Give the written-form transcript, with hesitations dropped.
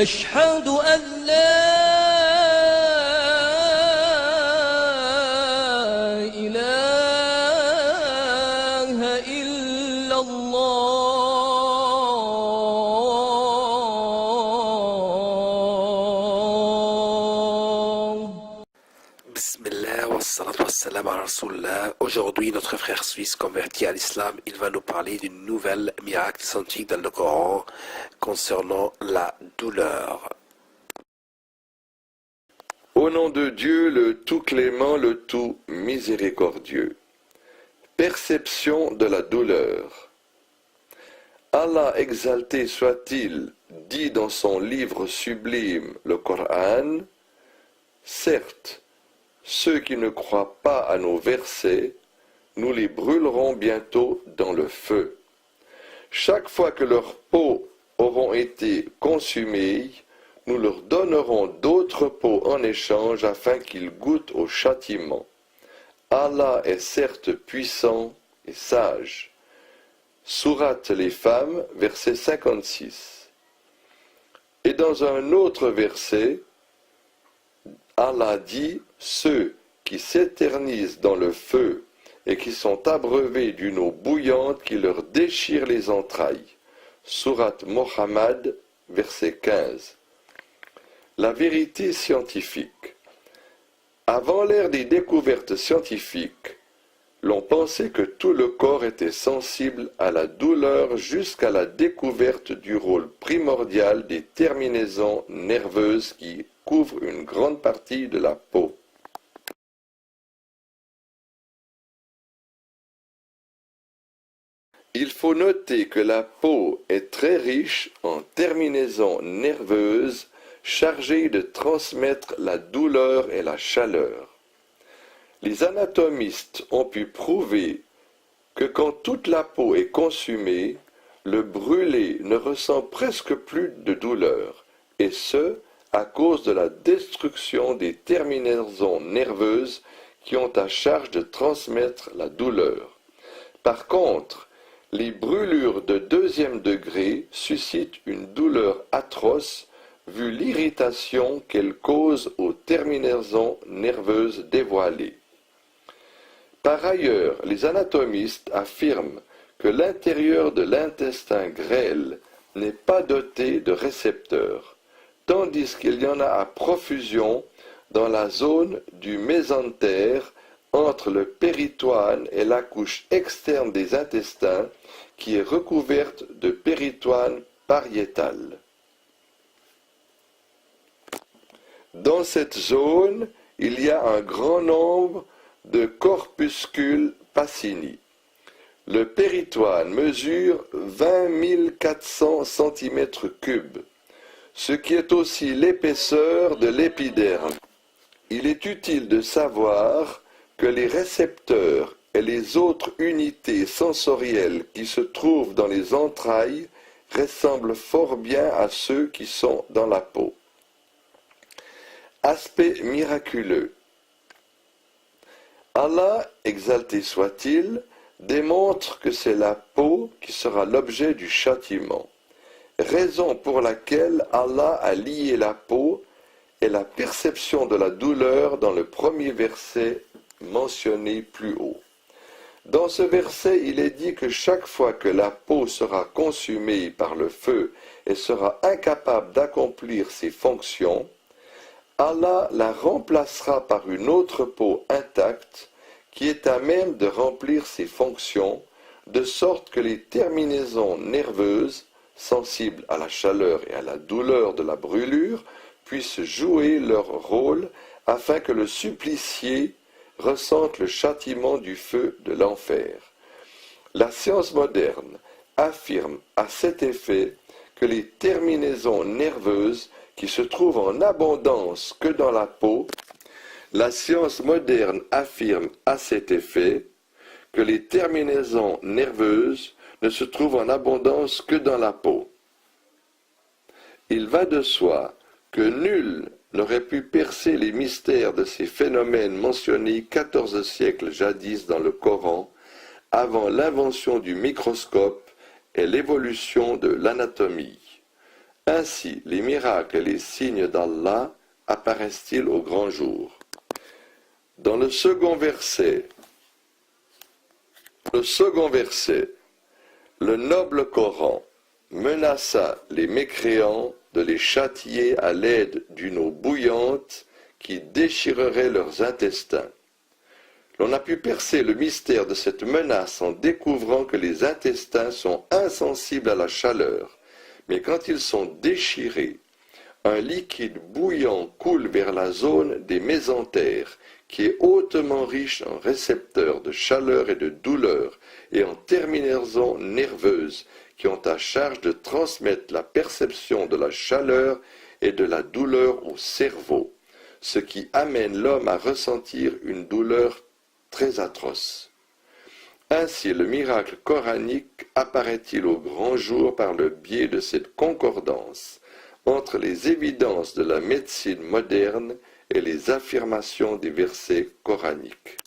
أشهد أن لا إله إلا الله. Bismillah wa salatu wa salam ala Rasulullah. Aujourd'hui, notre frère suisse converti à l'islam, il va nous parler d'une nouvelle miracle scientifique dans le Coran concernant la douleur. Au nom de Dieu, le tout clément, le tout miséricordieux. Perception de la douleur. Allah exalté soit-il, dit dans son livre sublime, le Coran, certes, ceux qui ne croient pas à nos versets, nous les brûlerons bientôt dans le feu. Chaque fois que leurs peaux auront été consumées, nous leur donnerons d'autres peaux en échange afin qu'ils goûtent au châtiment. Allah est certes puissant et sage. Sourate les femmes, verset 56. Et dans un autre verset, Allah dit, ceux qui s'éternisent dans le feu et qui sont abreuvés d'une eau bouillante qui leur déchire les entrailles. Sourate Mohammed, verset 15. La vérité scientifique. Avant l'ère des découvertes scientifiques, l'on pensait que tout le corps était sensible à la douleur jusqu'à la découverte du rôle primordial des terminaisons nerveuses qui couvrent une grande partie de la peau. Il faut noter que la peau est très riche en terminaisons nerveuses chargées de transmettre la douleur et la chaleur. Les anatomistes ont pu prouver que quand toute la peau est consumée, le brûlé ne ressent presque plus de douleur, et ce, à cause de la destruction des terminaisons nerveuses qui ont à charge de transmettre la douleur. Par contre, les brûlures de deuxième degré suscitent une douleur atroce vu l'irritation qu'elles causent aux terminaisons nerveuses dévoilées. Par ailleurs, les anatomistes affirment que l'intérieur de l'intestin grêle n'est pas doté de récepteurs, tandis qu'il y en a à profusion dans la zone du mésentère entre le péritoine et la couche externe des intestins qui est recouverte de péritoine pariétal. Dans cette zone, il y a un grand nombre de corpuscules Pacini. Le péritoine mesure 20 400 cm3, ce qui est aussi l'épaisseur de l'épiderme. Il est utile de savoir que les récepteurs et les autres unités sensorielles qui se trouvent dans les entrailles ressemblent fort bien à ceux qui sont dans la peau. Aspect miraculeux. Allah, exalté soit-il, démontre que c'est la peau qui sera l'objet du châtiment, raison pour laquelle Allah a lié la peau et la perception de la douleur dans le premier verset mentionné plus haut. Dans ce verset, il est dit que chaque fois que la peau sera consumée par le feu et sera incapable d'accomplir ses fonctions, Allah la remplacera par une autre peau intacte qui est à même de remplir ses fonctions, de sorte que les terminaisons nerveuses, sensibles à la chaleur et à la douleur de la brûlure, puissent jouer leur rôle afin que le supplicié ressente le châtiment du feu de l'enfer. La science moderne affirme à cet effet que les terminaisons nerveuses qui se trouvent en abondance que dans la peau, la science moderne affirme à cet effet que les terminaisons nerveuses ne se trouvent en abondance que dans la peau. Il va de soi que nul n'aurait pu percer les mystères de ces phénomènes mentionnés 14 siècles jadis dans le Coran, avant l'invention du microscope et l'évolution de l'anatomie. Ainsi, les miracles et les signes d'Allah apparaissent-ils au grand jour. Dans le second verset, le noble Coran menaça les mécréants de les châtier à l'aide d'une eau bouillante qui déchirerait leurs intestins. L'on a pu percer le mystère de cette menace en découvrant que les intestins sont insensibles à la chaleur, mais quand ils sont déchirés, un liquide bouillant coule vers la zone des mésentères, qui est hautement riche en récepteurs de chaleur et de douleur et en terminaisons nerveuses qui ont à charge de transmettre la perception de la chaleur et de la douleur au cerveau, ce qui amène l'homme à ressentir une douleur très atroce. Ainsi, le miracle coranique apparaît-il au grand jour par le biais de cette concordance entre les évidences de la médecine moderne et les affirmations des versets coraniques.